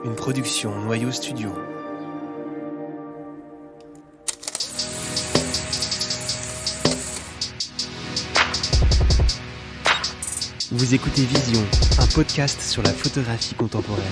une production Noyau Studio. Vous écoutez Vision, un podcast sur la photographie contemporaine.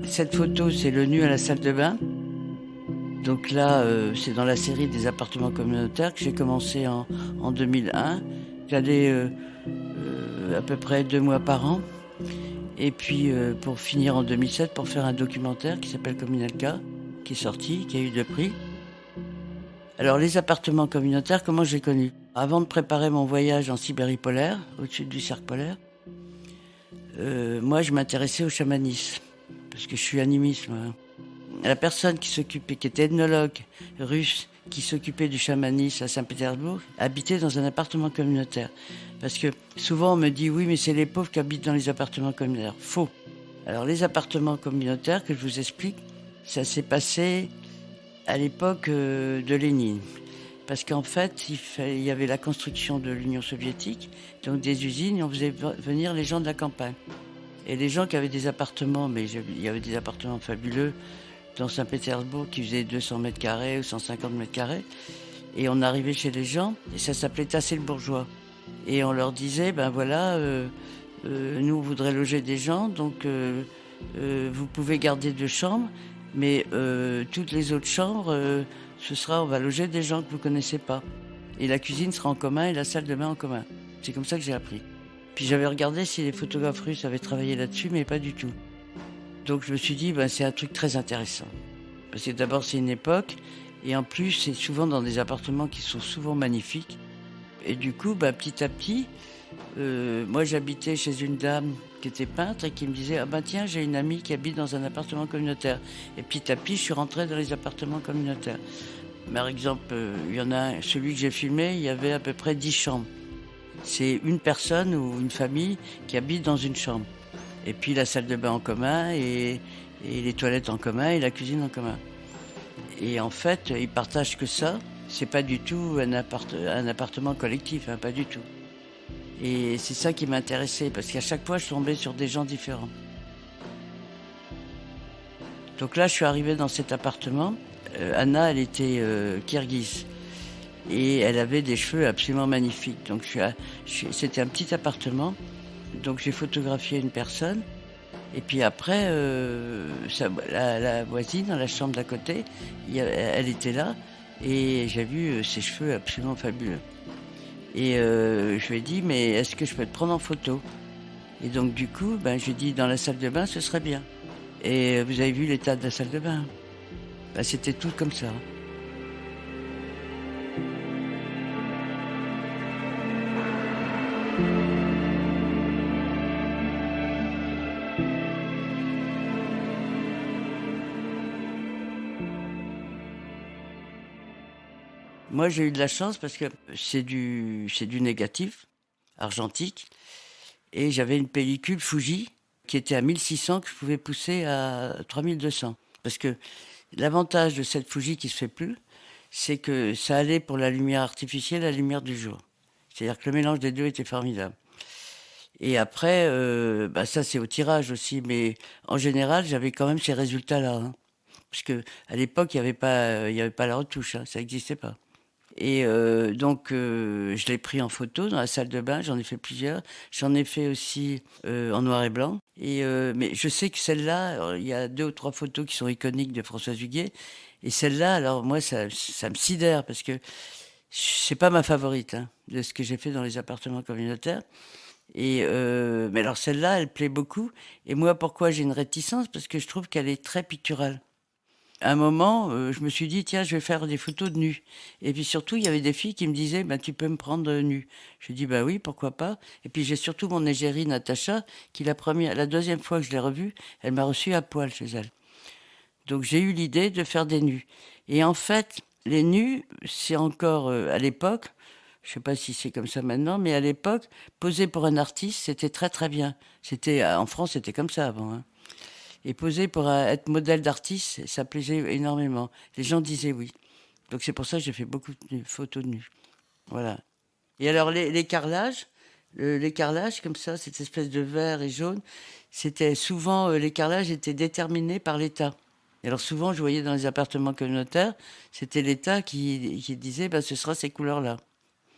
Cette photo, c'est le nu à la salle de bain. Donc là, c'est dans la série des appartements communautaires que j'ai commencé en 2001. J'allais à peu près 2 mois par an. Et puis pour finir en 2007, pour faire un documentaire qui s'appelle Communalka, qui est sorti, qui a eu 2 prix. Alors les appartements communautaires, comment j'ai connu ? Avant de préparer mon voyage en Sibérie polaire, au-dessus du cercle polaire, moi je m'intéressais au chamanisme. Parce que je suis animiste, moi. La personne qui était ethnologue russe, qui s'occupait du chamanisme à Saint-Pétersbourg, habitait dans un appartement communautaire. Parce que souvent on me dit, oui, mais c'est les pauvres qui habitent dans les appartements communautaires. Faux. Alors les appartements communautaires, que je vous explique, ça s'est passé à l'époque de Lénine. Parce qu'en fait, il y avait la construction de l'Union soviétique, donc des usines, et on faisait venir les gens de la campagne. Et les gens qui avaient des appartements, mais il y avait des appartements fabuleux dans Saint-Pétersbourg qui faisaient 200 mètres carrés ou 150 mètres carrés. Et on arrivait chez les gens, et ça s'appelait Tasser le bourgeois. Et on leur disait, ben voilà, nous on voudrait loger des gens, donc vous pouvez garder 2 chambres, mais toutes les autres chambres, on va loger des gens que vous connaissez pas. Et la cuisine sera en commun et la salle de bain en commun. C'est comme ça que j'ai appris. Puis j'avais regardé si les photographes russes avaient travaillé là-dessus, mais pas du tout. Donc je me suis dit, c'est un truc très intéressant. Parce que d'abord, c'est une époque, et en plus, c'est souvent dans des appartements qui sont souvent magnifiques. Et du coup, petit à petit, moi j'habitais chez une dame qui était peintre et qui me disait, tiens, j'ai une amie qui habite dans un appartement communautaire. Et petit à petit, je suis rentré dans les appartements communautaires. Par exemple, il y en a celui que j'ai filmé, il y avait à peu près 10 chambres. C'est une personne ou une famille qui habite dans une chambre. Et puis la salle de bain en commun, et les toilettes en commun, et la cuisine en commun. Et en fait, ils partagent que ça. C'est pas du tout un appartement collectif, pas du tout. Et c'est ça qui m'intéressait, parce qu'à chaque fois, je tombais sur des gens différents. Donc là, je suis arrivé dans cet appartement. Anna, elle était kirghize. Et elle avait des cheveux absolument magnifiques. Donc c'était un petit appartement. Donc j'ai photographié une personne. Et puis après, la voisine, dans la chambre d'à côté, elle était là. Et j'ai vu ses cheveux absolument fabuleux. Et je lui ai dit, mais est-ce que je peux te prendre en photo ? Et donc du coup, je lui ai dit, dans la salle de bain, ce serait bien. Et vous avez vu l'état de la salle de bain ? C'était tout comme ça. Moi, j'ai eu de la chance parce que c'est du négatif, argentique. Et j'avais une pellicule Fuji qui était à 1600 que je pouvais pousser à 3200. Parce que l'avantage de cette Fuji qui se fait plus, c'est que ça allait pour la lumière artificielle, la lumière du jour. C'est-à-dire que le mélange des deux était formidable. Et après, ça c'est au tirage aussi, mais en général, j'avais quand même ces résultats-là. Parce que à l'époque, il y avait pas la retouche, ça n'existait pas. Et donc, je l'ai pris en photo dans la salle de bain, j'en ai fait plusieurs. J'en ai fait aussi en noir et blanc. Mais je sais que celle-là, il y a 2 ou 3 photos qui sont iconiques de Françoise Huguet. Et celle-là, alors moi, ça me sidère parce que c'est pas ma favorite de ce que j'ai fait dans les appartements communautaires. Mais alors celle-là, elle plaît beaucoup. Et moi, pourquoi j'ai une réticence ? Parce que je trouve qu'elle est très picturale. À un moment, je me suis dit: «Tiens, je vais faire des photos de nus» et puis surtout, il y avait des filles qui me disaient: «Ben, tu peux me prendre, nue». Je dis: «Bah oui, pourquoi pas» et puis j'ai surtout mon égérie Natacha qui la deuxième fois que je l'ai revue, elle m'a reçue à poil chez elle. Donc j'ai eu l'idée de faire des nus et en fait, les nus, c'est encore, à l'époque, je sais pas si c'est comme ça maintenant, mais à l'époque, poser pour un artiste, c'était très, très bien. C'était, en France, c'était comme ça avant, hein. Et poser pour être modèle d'artiste, ça plaisait énormément. Les gens disaient oui. Donc c'est pour ça que j'ai fait beaucoup de photos de nus. Voilà. Et alors les carrelages, les carrelages comme ça, cette espèce de vert et jaune, c'était souvent, les carrelages étaient déterminés par l'État. Et alors souvent, je voyais dans les appartements communautaires, c'était l'État qui disait, bah, ce sera ces couleurs-là.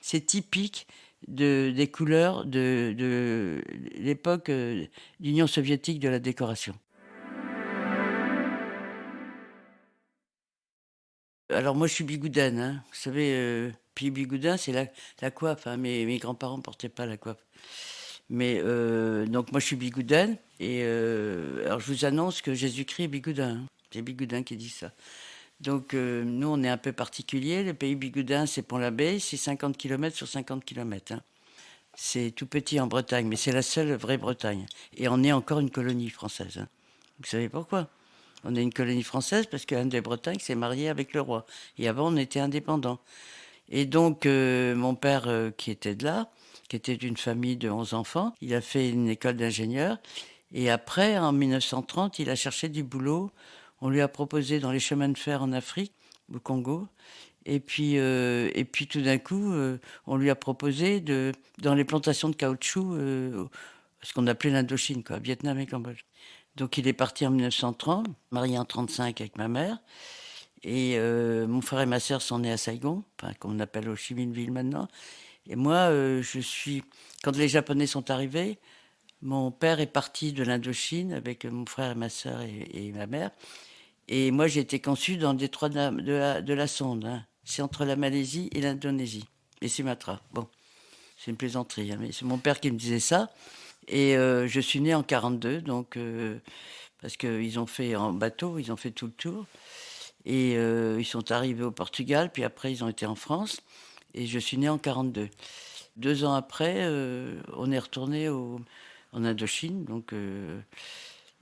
C'est typique des couleurs de l'époque d'Union soviétique de la décoration. Alors moi, je suis bigoudane, hein. Vous savez, puis bigoudin, c'est la coiffe, hein. Mes grands-parents portaient pas la coiffe. Mais donc moi, je suis bigoudane et alors je vous annonce que Jésus-Christ est bigoudin, hein. C'est Bigoudin qui dit ça. Donc nous, on est un peu particulier. Le pays bigoudin, c'est Pont-l'Abbé, c'est 50 kilomètres sur 50 kilomètres, hein. C'est tout petit en Bretagne, mais c'est la seule vraie Bretagne. Et on est encore une colonie française, hein. Vous savez pourquoi? On est une colonie française parce qu'Anne de Bretagne s'est mariée avec le roi. Et avant, on était indépendants. Et donc, mon père, qui était de là, qui était d'une famille de 11 enfants, il a fait une école d'ingénieur. Et après, en 1930, il a cherché du boulot. On lui a proposé dans les chemins de fer en Afrique, au Congo. Et puis tout d'un coup, on lui a proposé dans les plantations de caoutchouc, ce qu'on appelait l'Indochine, quoi, Vietnam et Cambodge. Donc il est parti en 1930, marié en 1935 avec ma mère. Et mon frère et ma sœur sont nés à Saigon, enfin, qu'on appelle Ho Chi Minh Ville maintenant. Et moi, quand les Japonais sont arrivés, mon père est parti de l'Indochine avec mon frère et ma sœur et ma mère. Et moi, j'ai été conçu dans le détroit de la Sonde, hein. C'est entre la Malaisie et l'Indonésie, et Sumatra. Bon, c'est une plaisanterie, hein, mais c'est mon père qui me disait ça. Et je suis né en 42, donc parce qu'ils ont fait en bateau, ils ont fait tout le tour. Et ils sont arrivés au Portugal, puis après ils ont été en France. Et je suis né en 42. 2 ans après, on est retourné en Indochine. Donc,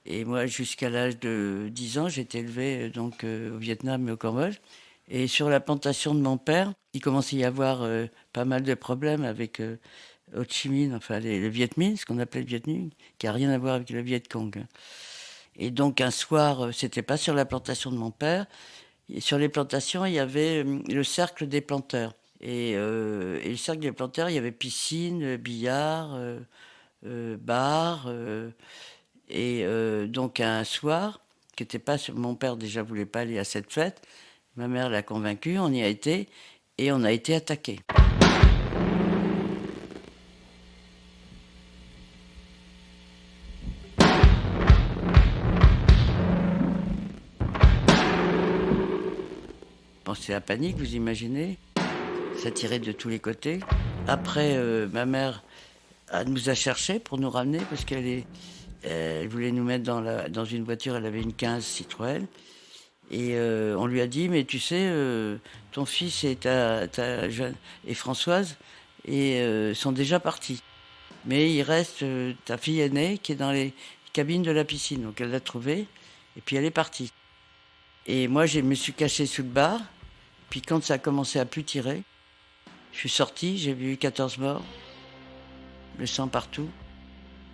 et moi, jusqu'à l'âge de 10 ans, j'ai été élevé donc, au Vietnam et au Cambodge. Et sur la plantation de mon père, il commençait à y avoir pas mal de problèmes avec Ho Chi Minh, enfin le Viet Minh, ce qu'on appelait le Viet Minh, qui n'a rien à voir avec le Viet Cong. Et donc un soir, c'était pas sur la plantation de mon père. Et sur les plantations, il y avait le cercle des planteurs. Et le cercle des planteurs, il y avait piscine, billard, bar. Et donc un soir, qui était pas mon père déjà voulait pas aller à cette fête. Ma mère l'a convaincu, on y a été et on a été attaqué. Bon, c'est la panique, vous imaginez. Ça tirait de tous les côtés. Après, ma mère nous a cherchés pour nous ramener parce elle voulait nous mettre dans une voiture. Elle avait une 15 Citroën. Et on lui a dit, mais tu sais, ton fils et ta jeune et Françoise sont déjà partis. Mais il reste ta fille aînée qui est dans les cabines de la piscine. Donc elle l'a trouvée et puis elle est partie. Et moi, je me suis caché sous le bar. Puis quand ça a commencé à plus tirer, je suis sorti, j'ai vu 14 morts, le sang partout.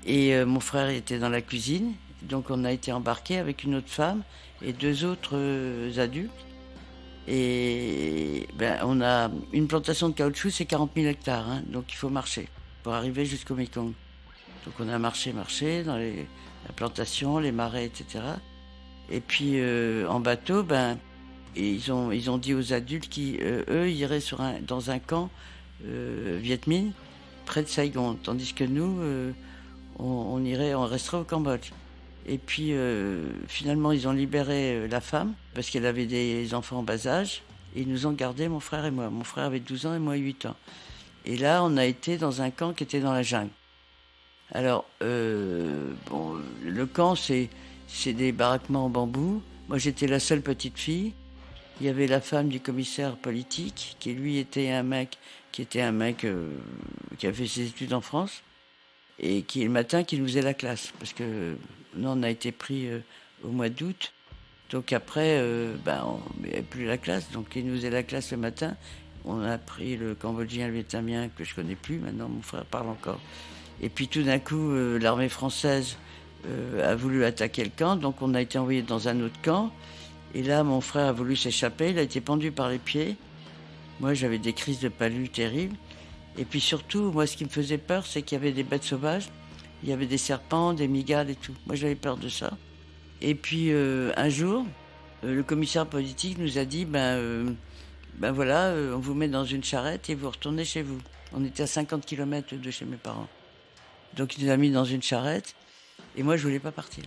Et mon frère était dans la cuisine. Donc on a été embarqués avec une autre femme et 2 autres adultes. Et ben, on a une plantation de caoutchouc, c'est 40 000 hectares, hein, donc il faut marcher pour arriver jusqu'au Mekong. Donc on a marché dans la plantation, les marais, etc. Et puis en bateau, ben, ils ont dit aux adultes qu'eux iraient dans un camp Viet Minh près de Saigon, tandis que nous, on resterait au Cambodge. Et puis finalement, ils ont libéré la femme parce qu'elle avait des enfants en bas âge. Et ils nous ont gardés, mon frère et moi. Mon frère avait 12 ans et moi 8 ans. Et là, on a été dans un camp qui était dans la jungle. Alors, bon, le camp, c'est des baraquements en bambou Moi, j'étais la seule petite fille. Il y avait la femme du commissaire politique, qui lui était un mec, qui a fait ses études en France, et qui le matin qui nous faisait la classe, parce que nous on a été pris au mois d'août, donc après on n'avait plus la classe, donc il nous faisait la classe le matin. On a pris le cambodgien, le vietnamien que je connais plus maintenant, mon frère parle encore. Et puis tout d'un coup l'armée française a voulu attaquer le camp, donc on a été envoyé dans un autre camp. Et là, mon frère a voulu s'échapper, il a été pendu par les pieds. Moi, j'avais des crises de palu terribles. Et puis surtout, moi, ce qui me faisait peur, c'est qu'il y avait des bêtes sauvages. Il y avait des serpents, des migales et tout. Moi, j'avais peur de ça. Et puis, un jour, le commissaire politique nous a dit, voilà, on vous met dans une charrette et vous retournez chez vous. On était à 50 kilomètres de chez mes parents. Donc, il nous a mis dans une charrette. Et moi, je voulais pas partir.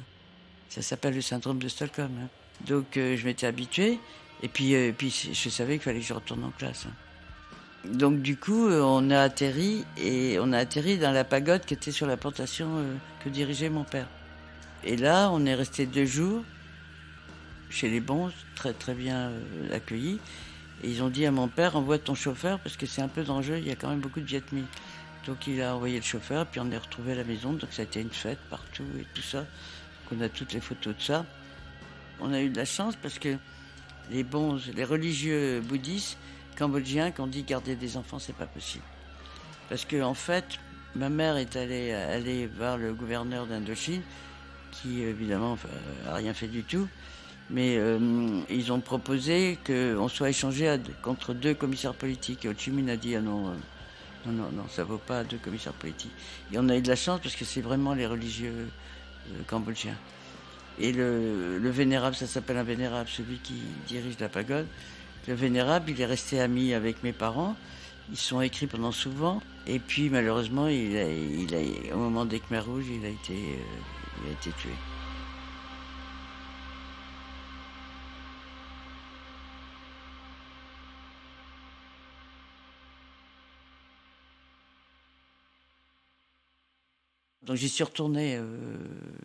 Ça s'appelle le syndrome de Stockholm, hein. Donc je m'étais habituée, et puis je savais qu'il fallait que je retourne en classe. Donc du coup, on a atterri dans la pagode qui était sur la plantation que dirigeait mon père. Et là, on est resté 2 jours chez les bons, très très bien accueillis. Et ils ont dit à mon père, envoie ton chauffeur parce que c'est un peu dangereux, il y a quand même beaucoup de Viet Minh. Donc il a envoyé le chauffeur, puis on est retrouvé à la maison, donc ça a été une fête partout et tout ça. Donc on a toutes les photos de ça. On a eu de la chance parce que les religieux bouddhistes cambodgiens qui ont dit garder des enfants, c'est pas possible. Parce que en fait, ma mère est allée voir le gouverneur d'Indochine, qui évidemment a rien fait du tout, mais ils ont proposé qu'on soit échangé contre 2 commissaires politiques. Et Ho Chi Minh a dit ah non, non, ça vaut pas 2 commissaires politiques. Et on a eu de la chance parce que c'est vraiment les religieux cambodgiens. Et le vénérable, ça s'appelle un vénérable, celui qui dirige la pagode. Le vénérable, il est resté ami avec mes parents. Ils se sont écrits pendant souvent. Et puis malheureusement, au moment des Khmers rouges, il a été tué. Donc j'y suis retourné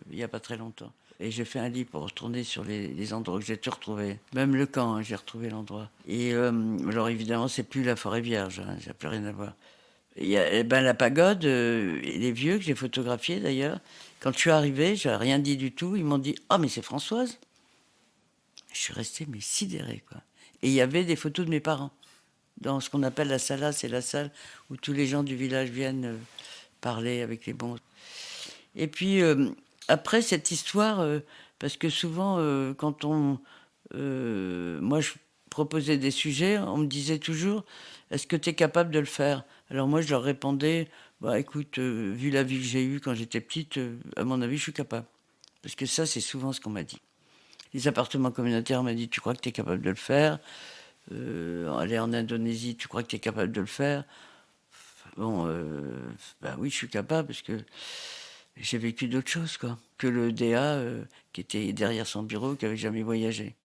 il n'y a pas très longtemps. Et j'ai fait un livre pour retourner sur les endroits que j'ai tout retrouvé. Même le camp, hein, j'ai retrouvé l'endroit. Et alors évidemment, c'est plus la forêt vierge, hein, ça n'a plus rien à voir. Il y a la pagode, les vieux que j'ai photographiés d'ailleurs. Quand je suis arrivé, je n'ai rien dit du tout. Ils m'ont dit « Ah, mais c'est Françoise !» Je suis resté mais sidéré, quoi. Et il y avait des photos de mes parents. Dans ce qu'on appelle la sala, c'est la salle où tous les gens du village viennent parler avec les bons. Et puis, après cette histoire, parce que souvent, moi, je proposais des sujets, on me disait toujours, est-ce que tu es capable de le faire? Alors moi, je leur répondais, bah écoute, vu la vie que j'ai eue quand j'étais petite, à mon avis, je suis capable. Parce que ça, c'est souvent ce qu'on m'a dit. Les appartements communautaires, on m'a dit, tu crois que tu es capable de le faire? Aller en Indonésie, tu crois que tu es capable de le faire? Bon, oui, je suis capable, parce que j'ai vécu d'autres choses, quoi, que le DA qui était derrière son bureau, qui avait jamais voyagé.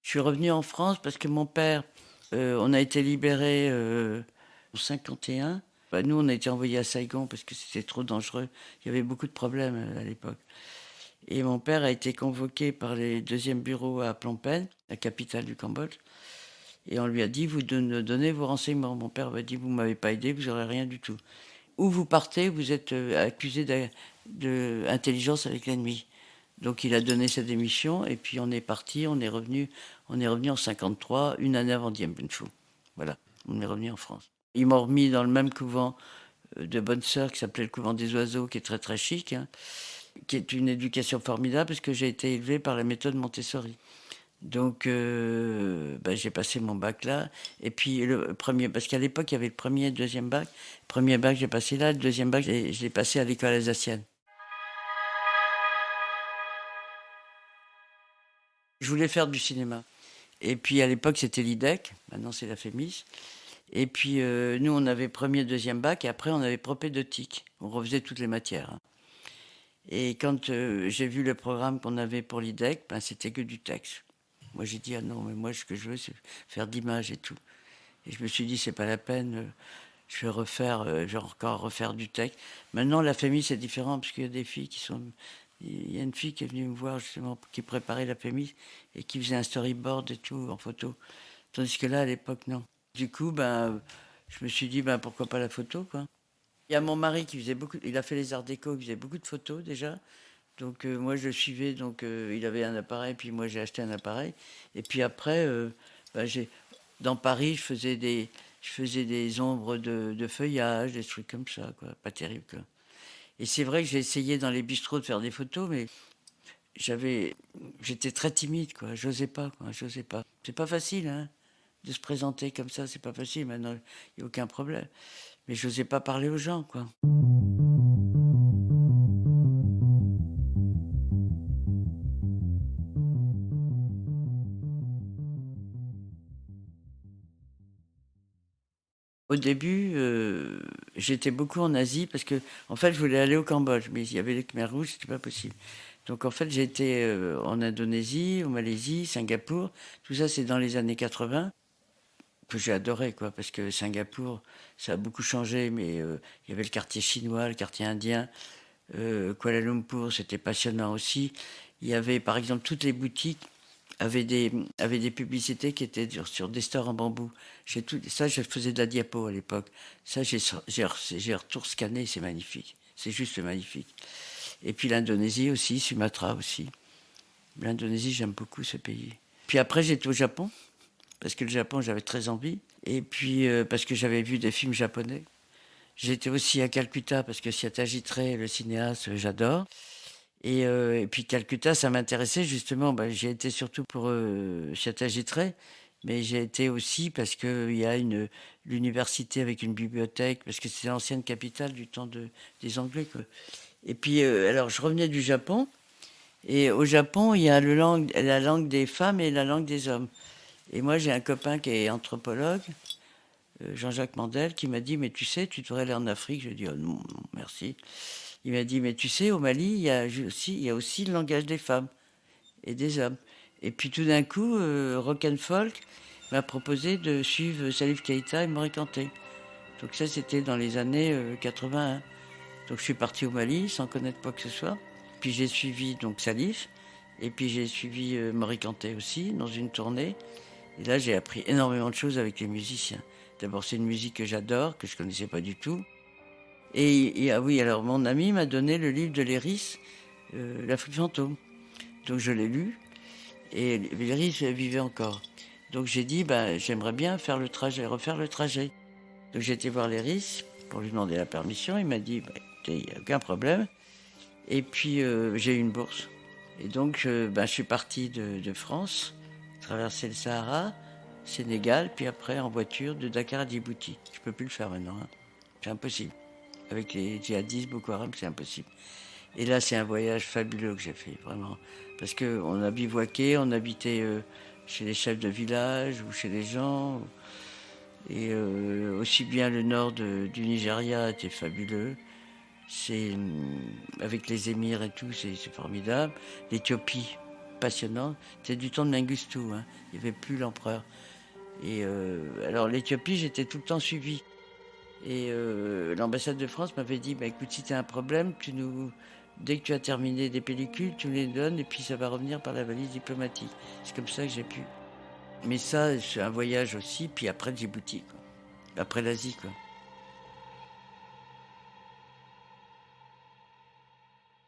Je suis revenu en France parce que mon père, on a été libérés en 51. Nous, on a été envoyés à Saigon parce que c'était trop dangereux. Il y avait beaucoup de problèmes à l'époque. Et mon père a été convoqué par les 2e bureaux à Phnom Penh, la capitale du Cambodge. Et on lui a dit, vous donnez vos renseignements. Mon père m'a dit, vous ne m'avez pas aidé, vous n'aurez rien du tout. Où vous partez, vous êtes accusé d'intelligence avec l'ennemi. Donc il a donné sa démission et puis on est parti, on est revenu en 53, une année avant Dien Bien Phu. Voilà, on est revenu en France. Ils m'ont remis dans le même couvent de bonnes sœurs qui s'appelait le couvent des oiseaux, qui est très très chic, hein, qui est une éducation formidable parce que j'ai été élevé par la méthode Montessori. Donc j'ai passé mon bac là, et puis le premier, parce qu'à l'époque il y avait le premier et le 2e bac. Le premier bac j'ai passé là, le 2e bac je l'ai passé à l'école alsacienne. Je voulais faire du cinéma. Et puis à l'époque c'était l'IDEC, maintenant c'est la FEMIS. Et puis nous on avait premier, 2e bac, et après on avait propédeutique. On refaisait toutes les matières, hein. Et quand j'ai vu le programme qu'on avait pour l'IDEC, c'était que du texte. Moi, j'ai dit: «Ah non, mais moi, ce que je veux, c'est faire d'images et tout». Et je me suis dit: «C'est pas la peine, je vais encore refaire du texte». Maintenant, la famille, c'est différent parce qu'il y a des filles qui sont il y a une fille qui est venue me voir justement, qui préparait la famille et qui faisait un storyboard et tout en photo. Tandis que là, à l'époque, non. Du coup, ben, je me suis dit: «Ben, pourquoi pas la photo, quoi?» Il y a mon mari qui faisait beaucoup, il a fait les arts déco, il faisait beaucoup de photos déjà. Donc moi je le suivais, donc il avait un appareil, puis moi j'ai acheté un appareil. Et puis après, bah, dans Paris, je faisais des ombres de feuillage, des trucs comme ça, quoi. Pas terrible, quoi. Et c'est vrai que j'ai essayé dans les bistrots de faire des photos, mais j'avais, j'étais très timide, quoi. J'osais pas, quoi. J'osais pas. C'est pas facile, hein, de se présenter comme ça, c'est pas facile. Maintenant, il n'y a aucun problème. Mais j'osais pas parler aux gens, quoi. Au début, j'étais beaucoup en Asie parce que, en fait, je voulais aller au Cambodge, mais il y avait les Khmers rouges, c'était pas possible. Donc en fait, j'ai été, en Indonésie, en Malaisie, Singapour. Tout ça, c'est dans les années 80 que j'ai adoré, quoi, parce que Singapour, ça a beaucoup changé, mais il y avait le quartier chinois, le quartier indien. Kuala Lumpur, c'était passionnant aussi. Il y avait, par exemple, toutes les boutiques avaient des publicités qui étaient sur des stores en bambou. Ça, je faisais de la diapo à l'époque. Ça, j'ai retour scanné, c'est magnifique. C'est juste magnifique. Et puis l'Indonésie aussi, Sumatra aussi. L'Indonésie, j'aime beaucoup ce pays. Puis après, j'étais au Japon, parce que le Japon, j'avais très envie. Et puis, parce que j'avais vu des films japonais. J'étais aussi à Calcutta, parce que Satyajit Ray, le cinéaste, j'adore. Et puis Calcutta, ça m'intéressait justement. Bah, j'y ai été surtout pour Satyajit Ray, mais j'ai été aussi parce qu'il y a l'université avec une bibliothèque, parce que c'est l'ancienne capitale du temps des Anglais, quoi. Et puis, alors, je revenais du Japon, et au Japon, il y a la langue des femmes et la langue des hommes. Et moi, j'ai un copain qui est anthropologue, Jean-Jacques Mandel, qui m'a dit: «Mais tu sais, tu devrais aller en Afrique». Je lui ai dit: «Oh non, non, merci». Il m'a dit: «Mais tu sais, au Mali, il y a aussi le langage des femmes et des hommes». Et puis tout d'un coup, Rock and Folk m'a proposé de suivre Salif Keïta et Mori Kanté. Donc ça, c'était dans les années 81. Donc je suis parti au Mali sans connaître quoi que ce soit. Puis j'ai suivi donc Salif, et puis j'ai suivi Mori Kanté aussi dans une tournée. Et là, j'ai appris énormément de choses avec les musiciens. D'abord, c'est une musique que j'adore, que je connaissais pas du tout. Ah oui, alors mon ami m'a donné le livre de Léris, La flûte fantôme. Donc je l'ai lu, et Léris vivait encore. Donc j'ai dit: bah, j'aimerais bien faire le trajet, refaire le trajet. Donc j'ai été voir Léris pour lui demander la permission. Il m'a dit: bah, écoutez, il n'y a aucun problème. Et puis j'ai eu une bourse. Et donc je suis parti de France, traversé le Sahara, Sénégal, puis après en voiture de Dakar à Djibouti. Je peux plus le faire maintenant, hein. C'est impossible. Avec les djihadistes, Boko Haram, c'est impossible. Et là, c'est un voyage fabuleux que j'ai fait, vraiment. Parce qu'on a bivouaqué, on habitait chez les chefs de village ou chez les gens. Et aussi bien le nord du Nigeria était fabuleux. Avec les émirs et tout, c'est formidable. L'Éthiopie, passionnant. C'était du temps de Mengistu, hein. Il n'y avait plus l'empereur. Et alors l'Éthiopie, j'étais tout le temps suivi. Et l'ambassade de France m'avait dit: bah, écoute, si tu as un problème, dès que tu as terminé des pellicules, tu me les donnes, et puis ça va revenir par la valise diplomatique. C'est comme ça que j'ai pu. Mais ça, c'est un voyage aussi, puis après Djibouti, quoi. Après l'Asie, quoi.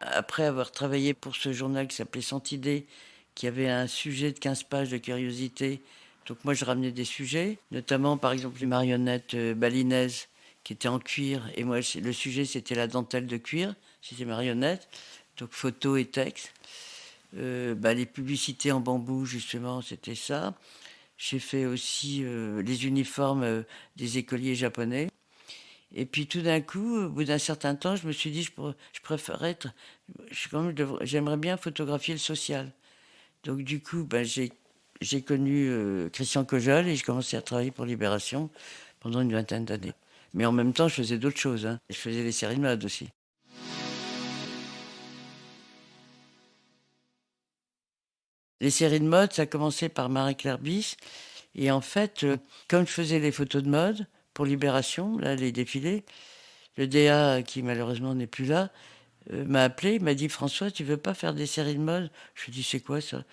Après avoir travaillé pour ce journal qui s'appelait Santidé, qui avait un sujet de 15 pages de curiosité, donc moi je ramenais des sujets, notamment par exemple les marionnettes balinaises qui étaient en cuir, et moi le sujet c'était la dentelle de cuir, c'était marionnettes, donc photos et textes. Les publicités en bambou, justement, c'était ça. J'ai fait aussi les uniformes des écoliers japonais. Et puis tout d'un coup, au bout d'un certain temps, je me suis dit: je préfère être, j'aimerais bien photographier le social. Donc du coup, j'ai connu Christian Kojal, et j'ai commencé à travailler pour Libération pendant une vingtaine d'années. Mais en même temps, je faisais d'autres choses, hein. Je faisais les séries de mode aussi. Les séries de mode, ça a commencé par Marie-Claire Bis. Et en fait, comme je faisais les photos de mode pour Libération, là, les défilés, le DA, qui malheureusement n'est plus là, m'a appelé, il m'a dit: François, tu veux pas faire des séries de mode? Je lui ai dit: c'est quoi ça?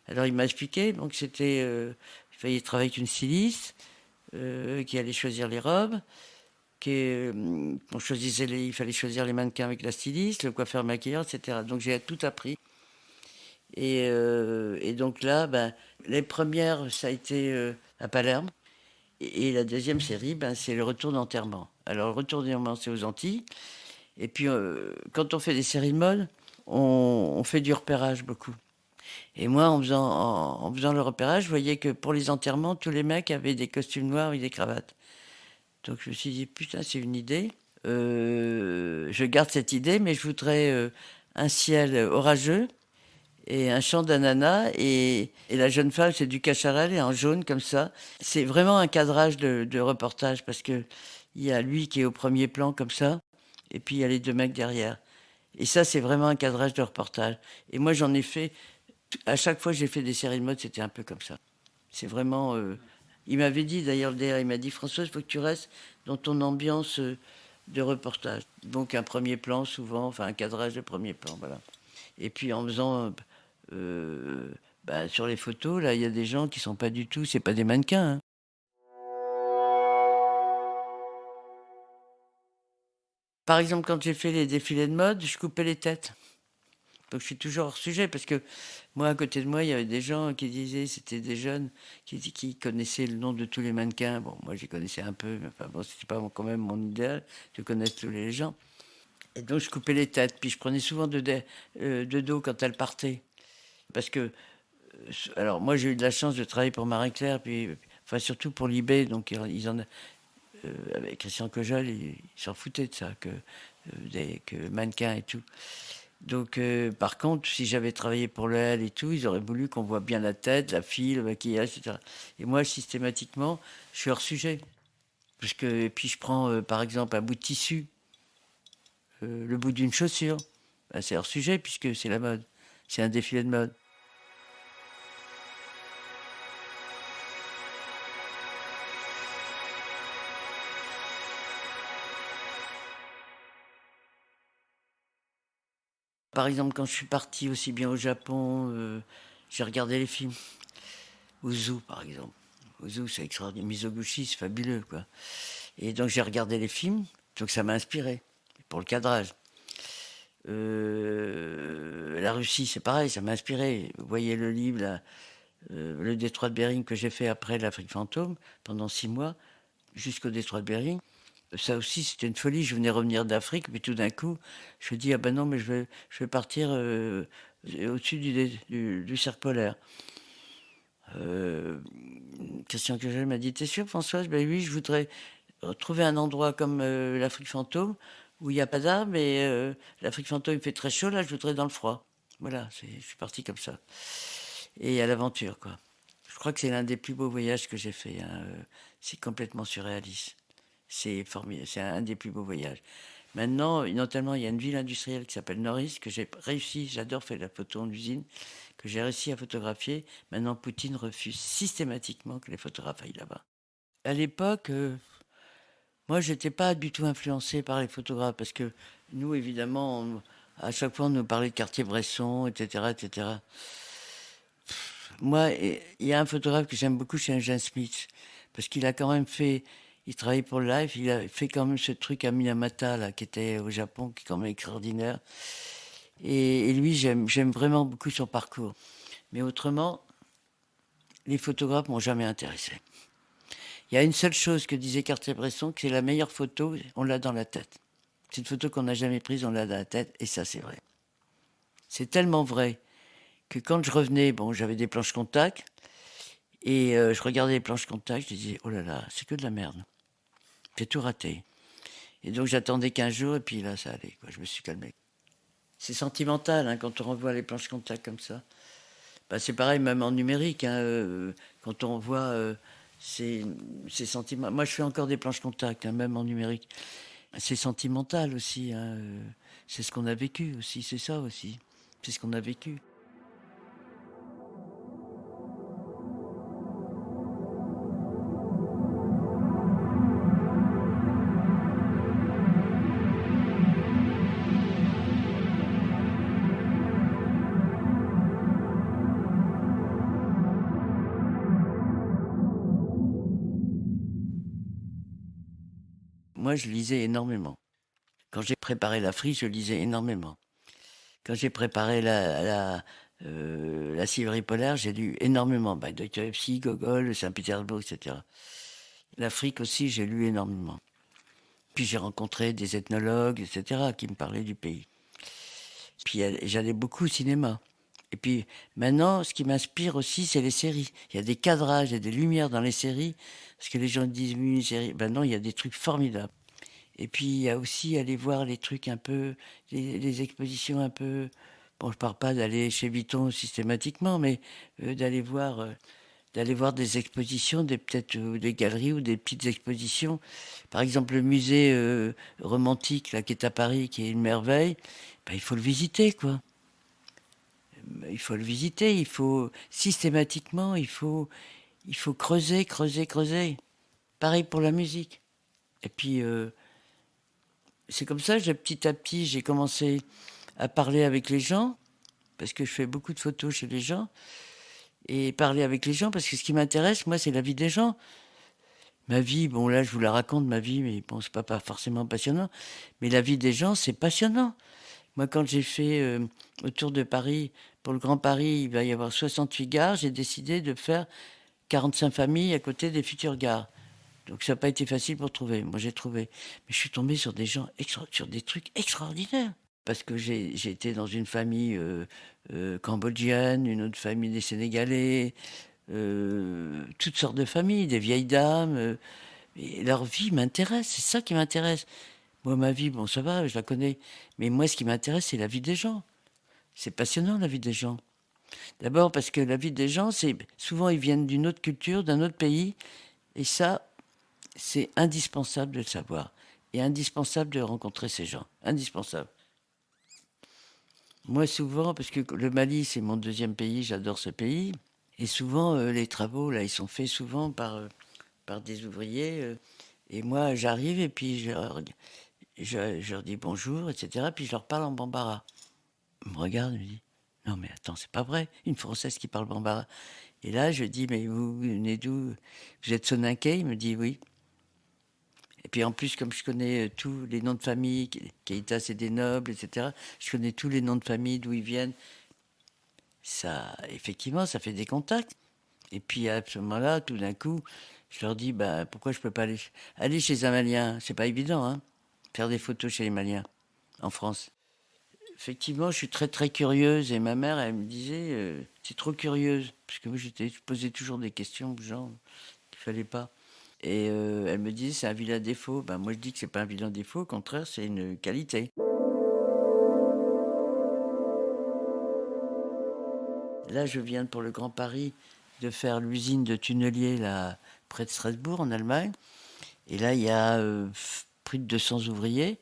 Alors il m'a expliqué, donc c'était, il fallait travailler avec une styliste qui allait choisir les robes, il fallait choisir les mannequins avec la styliste, le coiffeur maquilleur, etc. Donc j'ai tout appris. Et donc là, ben, les premières, ça a été à Palerme. Et la deuxième série, ben, c'est le retour d'enterrement. Alors, le retour d'enterrement, c'est aux Antilles. Et puis, quand on fait des séries de mode, on fait du repérage beaucoup. Et moi, en faisant le repérage, je voyais que pour les enterrements, tous les mecs avaient des costumes noirs et des cravates. Donc, je me suis dit: putain, c'est une idée. Je garde cette idée, mais je voudrais un ciel orageux et un champ d'ananas, et la jeune femme, c'est du cacharel et en jaune comme ça. C'est vraiment un cadrage de reportage, parce que il y a lui qui est au premier plan comme ça, et puis il y a les deux mecs derrière. Et ça, c'est vraiment un cadrage de reportage. Et moi, j'en ai fait, à chaque fois que j'ai fait des séries de mode, c'était un peu comme ça. C'est vraiment... il m'avait dit, d'ailleurs, le DA, il m'a dit: François, il faut que tu restes dans ton ambiance de reportage. Donc un premier plan, souvent, enfin un cadrage de premier plan, voilà. Et puis en faisant... euh, bah, sur les photos, là, il y a des gens qui sont pas du tout... C'est pas des mannequins, hein. Par exemple, quand j'ai fait les défilés de mode, je coupais les têtes. Donc je suis toujours hors sujet, parce que moi, à côté de moi, il y avait des gens qui disaient, c'était des jeunes qui connaissaient le nom de tous les mannequins. Bon, moi, j'y connaissais un peu, mais enfin, bon, c'était pas quand même mon idéal de connaître tous les gens. Et donc je coupais les têtes, puis je prenais souvent de dos quand elles partaient. Parce que, alors moi, j'ai eu de la chance de travailler pour Marie-Claire, puis enfin surtout pour Libé, donc avec Christian Cojol, ils s'en foutaient de ça, que mannequin et tout. Donc, par contre, si j'avais travaillé pour le L et tout, ils auraient voulu qu'on voit bien la tête, la fille, le maquillage, etc. Et moi, systématiquement, je suis hors sujet. Parce que, et puis, je prends, par exemple, un bout de tissu, le bout d'une chaussure. Ben, c'est hors sujet, puisque c'est la mode. C'est un défilé de mode. Par exemple, quand je suis parti aussi bien au Japon, j'ai regardé les films. Ozu, par exemple. Ozu, c'est extraordinaire. Mizoguchi, c'est fabuleux, quoi. Et donc, j'ai regardé les films, donc ça m'a inspiré pour le cadrage. La Russie, c'est pareil, ça m'a inspiré. Vous voyez le livre, là, le détroit de Bering, que j'ai fait après l'Afrique fantôme, pendant 6 mois, jusqu'au détroit de Bering. Ça aussi, c'était une folie. Je venais revenir d'Afrique, mais tout d'un coup, je me dis: ah ben non, mais je vais partir au-dessus du cercle polaire. Euh, Christian Kegel m'a dit: t'es sûr, Françoise? Ben oui, je voudrais trouver un endroit comme l'Afrique fantôme, où il n'y a pas d'arbres, mais l'Afrique fantôme, il fait très chaud, là, je voudrais dans le froid. Voilà, je suis parti comme ça. Et à l'aventure, quoi. Je crois que c'est l'un des plus beaux voyages que j'ai fait, hein. C'est complètement surréaliste. C'est formidable, c'est un des plus beaux voyages. Maintenant, notamment, il y a une ville industrielle qui s'appelle Norris, que j'ai réussi, j'adore faire la photo en usine, que j'ai réussi à photographier. Maintenant, Poutine refuse systématiquement que les photographes aillent là-bas. À l'époque, moi, je n'étais pas du tout influencé par les photographes, parce que nous, évidemment, à chaque fois, on nous parlait de Cartier-Bresson, etc., etc. Moi, il y a un photographe que j'aime beaucoup, c'est Eugene Smith, parce qu'il a quand même fait, il travaillait pour le Life, il a fait quand même ce truc à Minamata, là, qui était au Japon, qui est quand même extraordinaire. Et lui, j'aime vraiment beaucoup son parcours. Mais autrement, les photographes m'ont jamais intéressé. Il y a une seule chose que disait Cartier-Bresson, que c'est la meilleure photo, on l'a dans la tête. C'est une photo qu'on n'a jamais prise, on l'a dans la tête, et ça, c'est vrai. C'est tellement vrai que quand je revenais, bon, j'avais des planches contact, et je regardais les planches contact, je disais: oh là là, c'est que de la merde. J'ai tout raté. Et donc j'attendais 15 jours, et puis là, ça allait, quoi. Je me suis calmé. C'est sentimental, hein, quand on revoit les planches contact comme ça. Bah, c'est pareil, même en numérique, hein, quand on voit ces sentiments. Moi, je fais encore des planches contact, hein, même en numérique. C'est sentimental aussi, hein, c'est ce qu'on a vécu aussi, c'est ça aussi. C'est ce qu'on a vécu. moi, je lisais énormément. Quand j'ai préparé l'Afrique, je lisais énormément. Quand j'ai préparé la Sibérie polaire, j'ai lu énormément. Dostoïevski, Gogol, Saint-Pétersbourg, etc. L'Afrique aussi, j'ai lu énormément. Puis j'ai rencontré des ethnologues, etc., qui me parlaient du pays. Puis j'allais beaucoup au cinéma. Et puis maintenant, ce qui m'inspire aussi, c'est les séries. Il y a des cadrages, il y a des lumières dans les séries. Parce que les gens disent, oui, une série. Ben non, il y a des trucs formidables. Et puis il y a aussi aller voir les trucs un peu, les expositions un peu. Bon, je parle pas d'aller chez Vuitton systématiquement, mais d'aller voir des expositions, peut-être des galeries ou des petites expositions. Par exemple, le musée romantique là, qui est à Paris, qui est une merveille, ben, il faut le visiter, quoi. Il faut le visiter, il faut systématiquement, il faut creuser, creuser, creuser. Pareil pour la musique. Et puis, c'est comme ça, petit à petit, j'ai commencé à parler avec les gens, parce que je fais beaucoup de photos chez les gens, et parler avec les gens, parce que ce qui m'intéresse, moi, c'est la vie des gens. Ma vie, bon là, je vous la raconte, ma vie, mais bon, c'est pas forcément passionnant, mais la vie des gens, c'est passionnant. Moi, quand j'ai fait autour de Paris, pour le Grand Paris, il va y avoir 68 gares, j'ai décidé de faire 45 familles à côté des futures gares. Donc ça n'a pas été facile pour trouver. Moi, j'ai trouvé. Mais je suis tombé sur des gens, sur des trucs extraordinaires. Parce que j'ai été dans une famille cambodgienne, une autre famille des Sénégalais, toutes sortes de familles, des vieilles dames. Et leur vie m'intéresse, c'est ça qui m'intéresse. Moi, ma vie, bon, ça va, je la connais. Mais moi, ce qui m'intéresse, c'est la vie des gens. C'est passionnant, la vie des gens. D'abord parce que la vie des gens, c'est souvent, ils viennent d'une autre culture, d'un autre pays. Et ça, c'est indispensable de le savoir. Et indispensable de rencontrer ces gens. Indispensable. Moi, souvent, parce que le Mali, c'est mon deuxième pays, j'adore ce pays. Et souvent, les travaux, là, ils sont faits souvent par des ouvriers. Et moi, j'arrive et puis je leur dis bonjour, etc. Puis je leur parle en bambara. Ils me regardent, ils me disent, non mais attends, c'est pas vrai, une Française qui parle bambara. Et là, je dis, mais vous venez d'où? Vous êtes Soninké? Il me dit oui. Et puis en plus, comme je connais tous les noms de famille, Keïta c'est des nobles, etc., je connais tous les noms de famille, d'où ils viennent. Ça, effectivement, ça fait des contacts. Et puis à ce moment-là, tout d'un coup, je leur dis, bah, pourquoi je peux pas aller chez un Malien? C'est pas évident, hein, faire des photos chez les Maliens, en France. Effectivement, je suis très très curieuse et ma mère, elle me disait, c'est trop curieuse, parce que moi, je posais toujours des questions aux gens qu'il fallait pas. Et elle me disait, c'est un vilain défaut. Ben, moi, je dis que c'est pas un vilain défaut, au contraire, c'est une qualité. Là, je viens pour le Grand Paris de faire l'usine de tunnelier là, près de Strasbourg, en Allemagne. Et là, il y a plus de 200 ouvriers.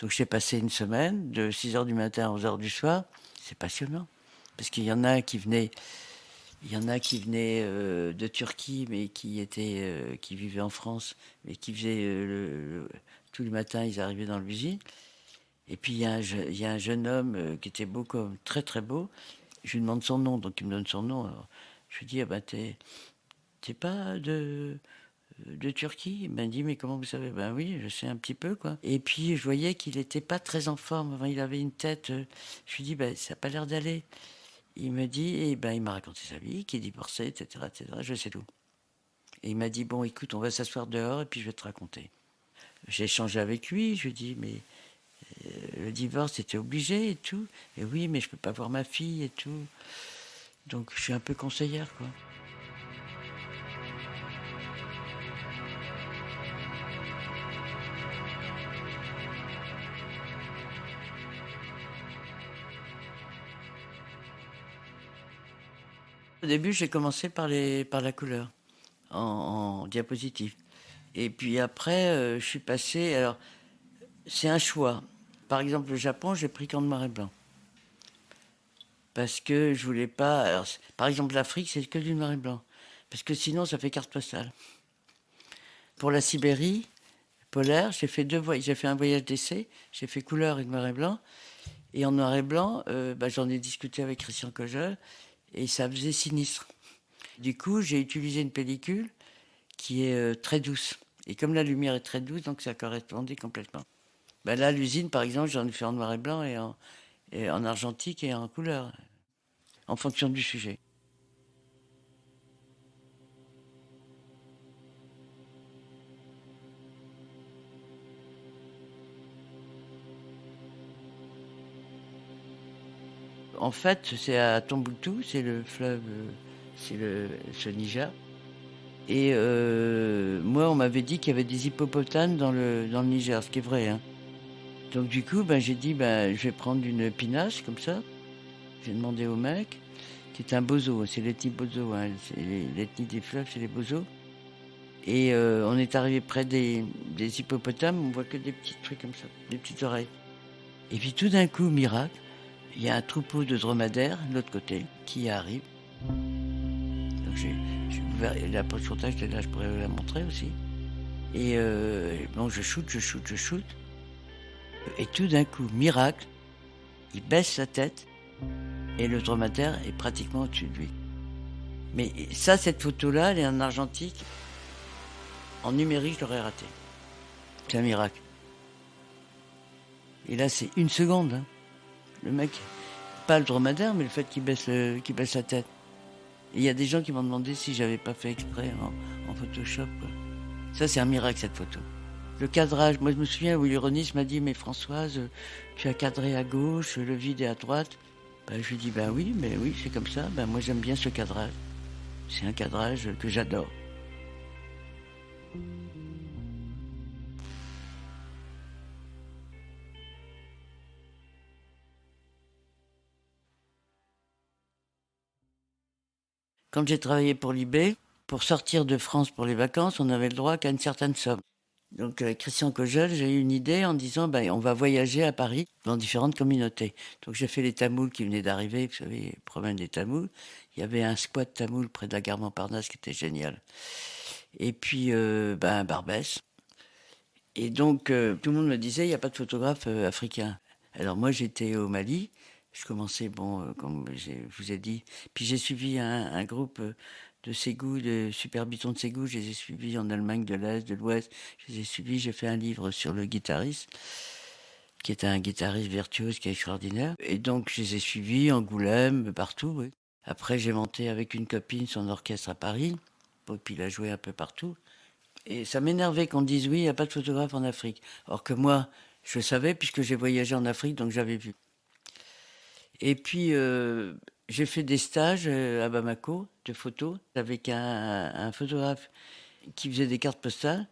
Donc, j'ai passé une semaine, de 6 heures du matin à 11 heures du soir. C'est passionnant. Parce qu'il y en a qui venaient, de Turquie, mais qui vivaient en France, mais qui faisaient tous les matins, ils arrivaient dans l'usine. Et puis, il y a un jeune homme qui était beau comme, très très beau. Je lui demande son nom, donc il me donne son nom. Alors, je lui dis, ah ben, t'es pas de Turquie? Il m'a dit, mais comment vous savez? Ben oui, je sais un petit peu, quoi. Et puis, je voyais qu'il n'était pas très en forme. Enfin, il avait une tête. Je lui dis, ben, ça n'a pas l'air d'aller. Il me dit, et ben, il m'a raconté sa vie, qu'il divorçait, etc., etc. Je sais tout. Et il m'a dit, bon, écoute, on va s'asseoir dehors et puis je vais te raconter. J'ai échangé avec lui, je lui ai dit, mais le divorce, c'était obligé et tout. Et oui, mais je peux pas voir ma fille et tout. Donc, je suis un peu conseillère, quoi. Au début, j'ai commencé par la couleur, en diapositive. Et puis après, je suis passé. Alors, c'est un choix. Par exemple, le Japon, j'ai pris qu'en noir et blanc. Parce que je voulais pas. Alors, par exemple, l'Afrique, c'est que du noir et blanc. Parce que sinon, ça fait carte postale. Pour la Sibérie polaire, j'ai fait deux voyages. J'ai fait un voyage d'essai. J'ai fait couleur et noir et blanc. Et en noir et blanc, j'en ai discuté avec Christian Kojol. Et ça faisait sinistre. Du coup, j'ai utilisé une pellicule qui est très douce. Et comme la lumière est très douce, donc ça correspondait complètement. Ben là, l'usine, par exemple, j'en ai fait en noir et blanc et en argentique et en couleur, en fonction du sujet. En fait, c'est à Tombouctou, c'est le fleuve, c'est ce Niger. Et moi, on m'avait dit qu'il y avait des hippopotames dans le Niger, ce qui est vrai. Hein. Donc du coup, ben, j'ai dit, ben, je vais prendre une pinasse comme ça. J'ai demandé au mec, qui est un bozo, c'est l'ethnie bozo, hein, l'ethnie des fleuves, c'est les bozos. Et on est arrivé près des hippopotames, on voit que des petits trucs comme ça, des petites oreilles. Et puis tout d'un coup, miracle, il y a un troupeau de dromadaires de l'autre côté qui arrive. Donc j'ai ouvert la poche sur j'étais là, je pourrais la montrer aussi. Et bon, je shoot. Et tout d'un coup, miracle, il baisse la tête et le dromadaire est pratiquement au-dessus de lui. Mais ça, cette photo-là, elle est en argentique. En numérique, je l'aurais raté. C'est un miracle. Et là, c'est une seconde. Hein. Le mec, pas le dromadaire, mais le fait qu'il baisse la tête. Et il y a des gens qui m'ont demandé si j'avais pas fait exprès en Photoshop. Quoi. Ça, c'est un miracle, cette photo. Le cadrage, moi je me souviens où l'ironiste m'a dit, mais Françoise, tu as cadré à gauche, le vide est à droite. Ben, je lui dis, ben oui, mais oui, c'est comme ça. Ben, moi j'aime bien ce cadrage. C'est un cadrage que j'adore. Quand j'ai travaillé pour l'IB, pour sortir de France pour les vacances, on avait le droit qu'à une certaine somme. Donc avec Christian Kojol, j'ai eu une idée en disant ben, on va voyager à Paris dans différentes communautés. Donc j'ai fait les Tamouls qui venaient d'arriver, vous savez, le problème des Tamouls. Il y avait un squat Tamoul près de la gare Montparnasse qui était génial. Et puis ben, Barbès. Et donc tout le monde me disait il n'y a pas de photographe africain. Alors moi j'étais au Mali. Je commençais, bon, comme je vous ai dit. Puis j'ai suivi un groupe de Ségou, de Super Biton de Ségou. Je les ai suivis en Allemagne de l'Est, de l'Ouest. Je les ai suivis. J'ai fait un livre sur le guitariste, qui est un guitariste virtuose, qui est extraordinaire. Et donc je les ai suivis, Angoulême, partout. Oui. Après j'ai monté avec une copine son orchestre à Paris. Et puis il a joué un peu partout. Et ça m'énervait qu'on dise oui, il n'y a pas de photographe en Afrique. Or que moi, je savais puisque j'ai voyagé en Afrique, donc j'avais vu. Et puis, j'ai fait des stages à Bamako de photos avec un photographe qui faisait des cartes postales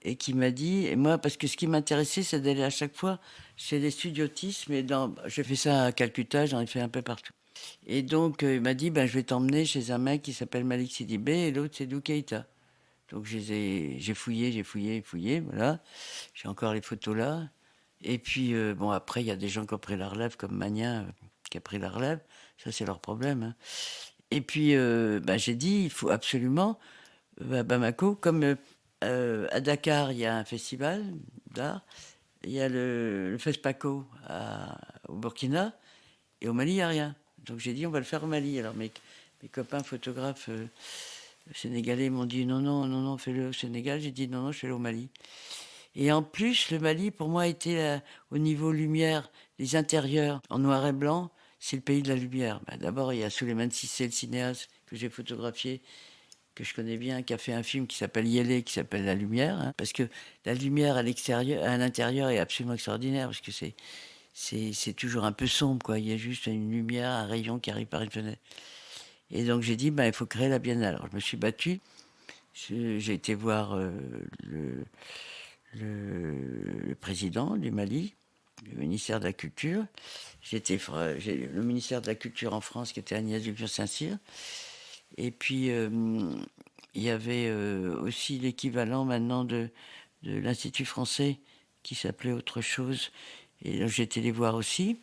et qui m'a dit, et moi, parce que ce qui m'intéressait, c'est d'aller à chaque fois chez les studiotistes, mais j'ai fait ça à Calcutta, j'en ai fait un peu partout. Et donc, il m'a dit, ben, je vais t'emmener chez un mec qui s'appelle Malik Sidibé et l'autre, c'est Dou Keïta. Donc, j'ai fouillé, voilà. J'ai encore les photos là. Et puis, bon, après, il y a des gens qui ont pris la relève, comme Magnin, qui a pris la relève. Ça, c'est leur problème. Hein. Et puis, bah, j'ai dit, il faut absolument, à Bamako, comme à Dakar, il y a un festival d'art, il y a le FESPACO au Burkina, et au Mali, il n'y a rien. Donc j'ai dit, on va le faire au Mali. Alors mes copains photographes sénégalais m'ont dit, non, fais-le au Sénégal. J'ai dit, non, je fais-le au Mali. Et en plus, le Mali, pour moi, était au niveau lumière, les intérieurs en noir et blanc, c'est le pays de la lumière. Ben, d'abord, il y a Souleymane Cissé, le cinéaste que j'ai photographié, que je connais bien, qui a fait un film qui s'appelle Yélé, qui s'appelle La Lumière, hein, parce que la lumière à l'extérieur, à l'intérieur est absolument extraordinaire, parce que c'est toujours un peu sombre, quoi. Il y a juste une lumière, un rayon qui arrive par une fenêtre. Et donc j'ai dit, ben, il faut créer la Biennale. Alors je me suis battu. J'ai été voir le président du Mali, du ministère de la Culture. J'ai le ministère de la Culture en France qui était Agnès Duclos-Saint-Cyr. Et puis, il y avait aussi l'équivalent maintenant de l'Institut français qui s'appelait autre chose. Et j'ai été les voir aussi.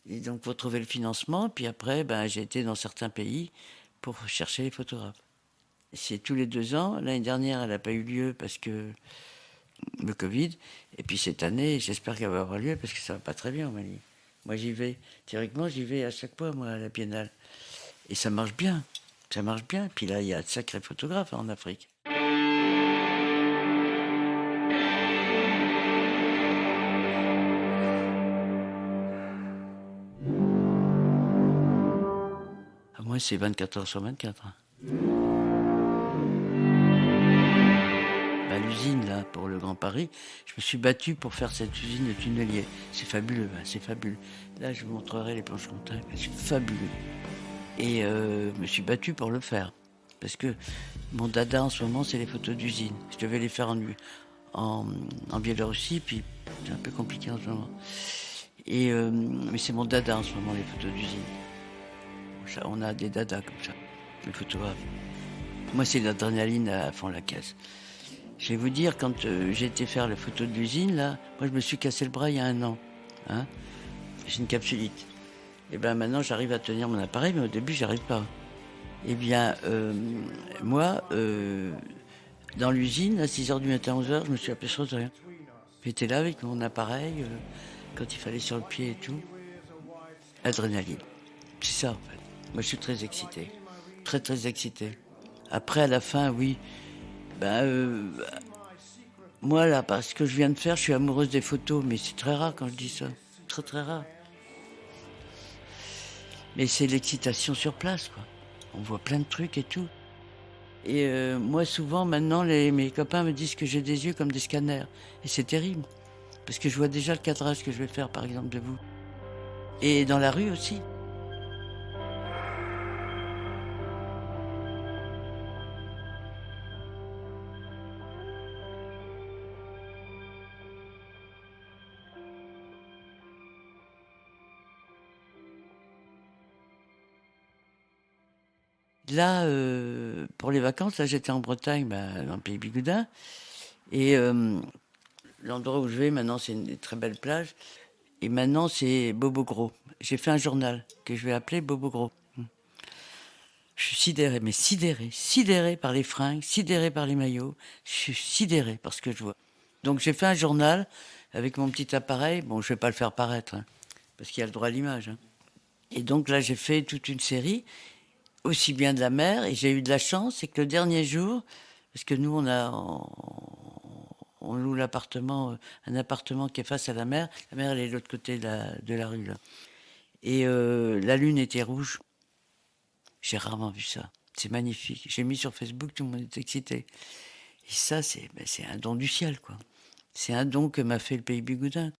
Et donc, pour trouver le financement. Puis après, ben, j'ai été dans certains pays pour chercher les photographes. C'est tous les 2 ans. L'année dernière, elle n'a pas eu lieu parce que le Covid. Et puis cette année, j'espère qu'elle va avoir lieu parce que ça va pas très bien au Mali. Moi, j'y vais. Théoriquement, j'y vais à chaque fois, moi, à la Biennale. Et ça marche bien. Ça marche bien. Puis là, il y a de sacrés photographes en Afrique. Moi, c'est 24 heures sur 24. À l'usine, là, pour le Grand Paris, je me suis battu pour faire cette usine de tunnelier. C'est fabuleux, hein, c'est fabuleux. Là, je vous montrerai les planches comptables, c'est fabuleux. Et je me suis battu pour le faire. Parce que mon dada en ce moment, c'est les photos d'usine. Je devais les faire en Biélorussie, puis c'est un peu compliqué en ce moment. Mais c'est mon dada en ce moment, les photos d'usine. On a des dadas comme ça, les photographes. Moi, c'est l'adrénaline à fond la caisse. Je vais vous dire, quand j'ai été faire les photos de l'usine, là, moi, je me suis cassé le bras il y a 1 an. Hein, j'ai une capsulite. Et bien maintenant, j'arrive à tenir mon appareil, mais au début, j'y arrive pas. Eh bien, moi, dans l'usine, à 6h du matin, 11h, je me suis aperçu de rien. J'étais là avec mon appareil, quand il fallait sur le pied et tout. Adrénaline. C'est ça, en fait. Moi, je suis très excité. Très, très excité. Après, à la fin, oui. Moi, là, parce que je viens de faire, je suis amoureuse des photos, mais c'est très rare quand je dis ça. Très, très rare. Mais c'est l'excitation sur place, quoi. On voit plein de trucs et tout. Et moi, souvent, maintenant, mes copains me disent que j'ai des yeux comme des scanners. Et c'est terrible. Parce que je vois déjà le cadrage que je vais faire, par exemple, de vous. Et dans la rue aussi. Là, pour les vacances, là, j'étais en Bretagne, dans le pays Bigoudin. Et l'endroit où je vais maintenant, c'est une très belle plage. Et maintenant, c'est Bobo Gros. J'ai fait un journal que je vais appeler Bobo Gros. Je suis sidéré, mais sidéré par les fringues, sidéré par les maillots. Je suis sidéré par ce que je vois. Donc j'ai fait un journal avec mon petit appareil. Bon, je vais pas le faire paraître, hein, parce qu'il y a le droit à l'image. Hein. Et donc là, j'ai fait toute une série, aussi bien de la mer, et j'ai eu de la chance, c'est que le dernier jour, parce que nous, on loue l'appartement, un appartement qui est face à la mer. La mer, elle est de l'autre côté de la rue, là. Et la lune était rouge. J'ai rarement vu ça. C'est magnifique. J'ai mis sur Facebook, tout le monde est excité. Et ça, c'est un don du ciel, quoi. C'est un don que m'a fait le pays Bigoudin.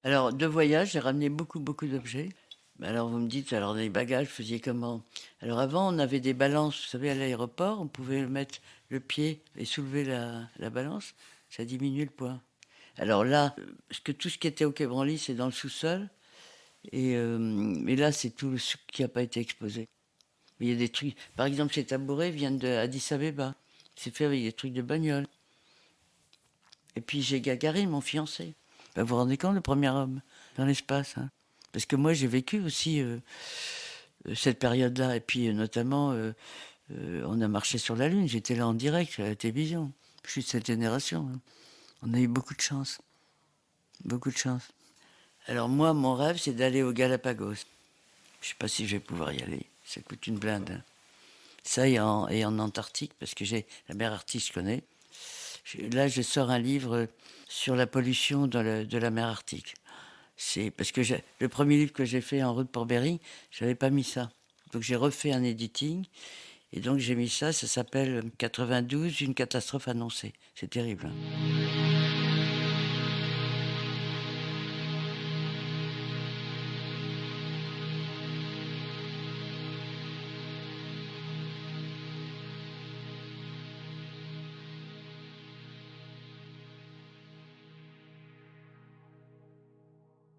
Alors, de voyage, j'ai ramené beaucoup, beaucoup d'objets. Alors, vous me dites, alors, les bagages, vous faisiez comment? Alors, avant, on avait des balances. Vous savez, à l'aéroport, on pouvait mettre le pied et soulever la balance. Ça diminuait le poids. Alors là, parce que tout ce qui était au Quai Branly, c'est dans le sous-sol. Et là, c'est tout ce qui n'a pas été exposé. Mais il y a des trucs. Par exemple, ces tabourets viennent d'Addis Abeba. C'est fait avec des trucs de bagnole. Et puis j'ai Gagarine, mon fiancé. Ben, vous vous rendez compte, le premier homme dans l'espace. Hein, parce que moi, j'ai vécu aussi cette période-là. Et puis notamment, on a marché sur la Lune. J'étais là en direct à la télévision. Je suis de cette génération. Hein. On a eu beaucoup de chance. Beaucoup de chance. Alors moi, mon rêve, c'est d'aller aux Galapagos. Je ne sais pas si je vais pouvoir y aller. Ça coûte une blinde. Hein. Ça et en Antarctique, parce que j'ai la mer Arctique, je connais. Là, je sors un livre sur la pollution de la mer Arctique. C'est parce que le premier livre que j'ai fait en route pour Bering, je n'avais pas mis ça. Donc j'ai refait un editing. Et donc j'ai mis ça. Ça s'appelle 92, une catastrophe annoncée. C'est terrible. Hein.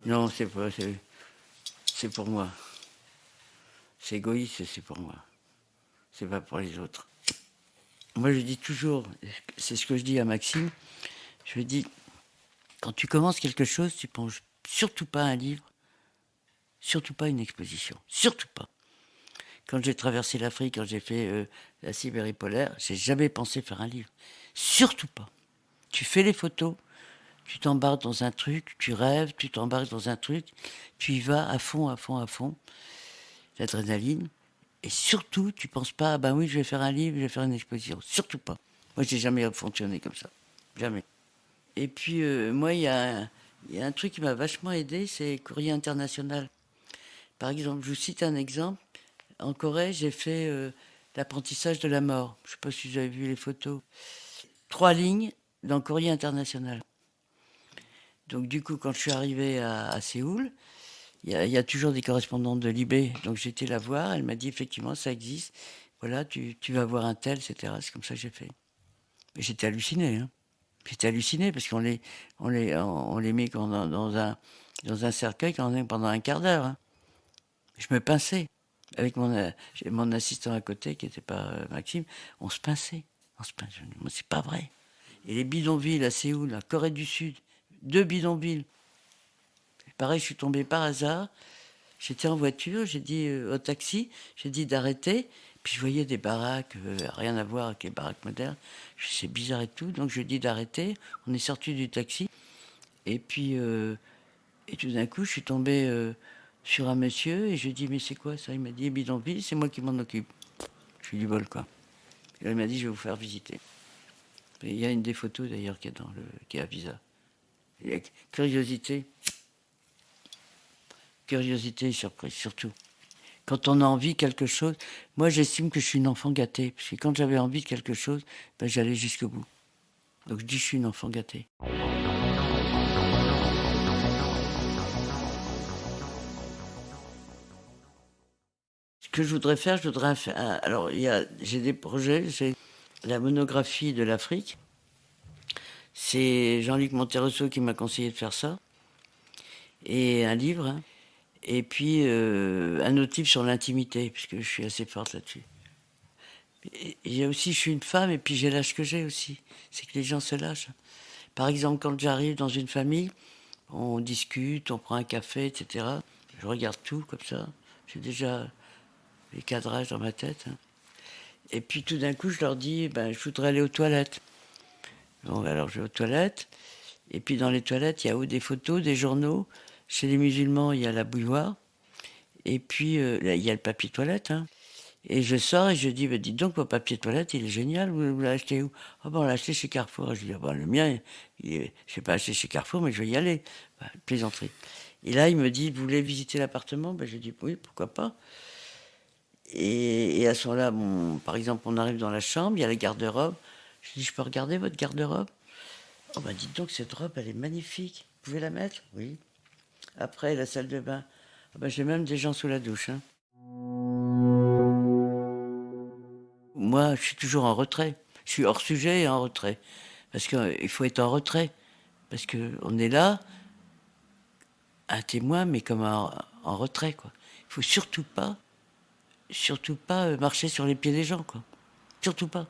Non, c'est pour moi. C'est égoïste, c'est pour moi. C'est pas pour les autres. Moi, je dis toujours, c'est ce que je dis à Maxime, je lui dis, quand tu commences quelque chose, tu prends surtout pas un livre, surtout pas une exposition, surtout pas. Quand j'ai traversé l'Afrique, quand j'ai fait la Sibérie polaire, j'ai jamais pensé faire un livre. Surtout pas. Tu fais les photos, tu t'embarques dans un truc, tu rêves, tu t'embarques dans un truc, tu y vas à fond, à fond, à fond. L'adrénaline. Et surtout, tu penses pas, ah ben oui, je vais faire un livre, je vais faire une exposition. Surtout pas. Moi, j'ai jamais fonctionné comme ça. Jamais. Et puis, moi, il y a Il y a un truc qui m'a vachement aidé, c'est Courrier International. Par exemple, je vous cite un exemple. En Corée, j'ai fait l'apprentissage de la mort. Je ne sais pas si vous avez vu les photos. 3 lignes dans Courrier International. Donc du coup, quand je suis arrivé à Séoul, il y a toujours des correspondantes de Libé. Donc j'étais la voir, elle m'a dit effectivement ça existe. Voilà, tu vas voir un tel, etc. C'est comme ça que j'ai fait. Mais j'étais halluciné. Hein. J'étais halluciné parce on les met dans un cercueil pendant un quart d'heure. Hein. Je me pinçais. Avec mon assistant à côté, qui n'était pas Maxime, on se pinçait. On se pinçait. Moi, c'est pas vrai. Et les bidonvilles à Séoul, la Corée du Sud, 2 bidonvilles. Pareil, je suis tombé par hasard. J'étais en voiture, j'ai dit au taxi, j'ai dit d'arrêter. Puis je voyais des baraques, rien à voir avec les baraques modernes. C'est bizarre et tout, donc je lui ai dit d'arrêter. On est sorti du taxi. Et puis, et tout d'un coup, je suis tombé sur un monsieur et je lui ai dit, mais c'est quoi ça? Il m'a dit, bidonville, c'est moi qui m'en occupe. Je suis du bol, quoi. Et là, il m'a dit, je vais vous faire visiter. Et il y a une des photos d'ailleurs qui est à Visa. Et curiosité. Curiosité et surprise, surtout. Quand on a envie de quelque chose, moi j'estime que je suis une enfant gâtée. Parce que quand j'avais envie de quelque chose, ben, j'allais jusqu'au bout. Donc je dis que je suis une enfant gâtée. Ce que je voudrais faire. Alors j'ai des projets, j'ai la monographie de l'Afrique. C'est Jean-Luc Monterosso qui m'a conseillé de faire ça. Et un livre. Hein. Et puis un autre livre sur l'intimité, puisque je suis assez forte là-dessus. Il y a aussi, je suis une femme et puis j'ai l'âge que j'ai aussi. C'est que les gens se lâchent. Par exemple, quand j'arrive dans une famille, on discute, on prend un café, etc. Je regarde tout comme ça. J'ai déjà les cadrages dans ma tête. Hein. Et puis tout d'un coup, je leur dis, ben, je voudrais aller aux toilettes. Donc alors je vais aux toilettes. Et puis dans les toilettes, il y a des photos, des journaux. Chez les musulmans, il y a la bouilloire. Et puis il y a le papier toilette. Hein. Et je sors et je dis, bah, dites donc, votre papier toilette, il est génial, vous l'avez acheté où? Ah ben, on l'a acheté chez Carrefour. Je dis, ah ben, le mien, je ne l'ai pas acheté chez Carrefour, mais je vais y aller. Bah, plaisanterie. Et là, il me dit, vous voulez visiter l'appartement? Ben, je dis, oui, pourquoi pas. Et à ce moment-là, par exemple, on arrive dans la chambre, il y a la garde-robe. Je dis, je peux regarder votre garde-robe? Oh ben, dites donc, cette robe, elle est magnifique. Vous pouvez la mettre? Oui. Après, la salle de bain. Ah ben, j'ai même des gens sous la douche. Hein. Moi, je suis toujours en retrait. Je suis hors sujet et en retrait. Parce qu'il faut être en retrait. Parce qu'on est là, un témoin, mais comme en retrait, quoi. Il faut surtout pas marcher sur les pieds des gens, quoi. Surtout pas.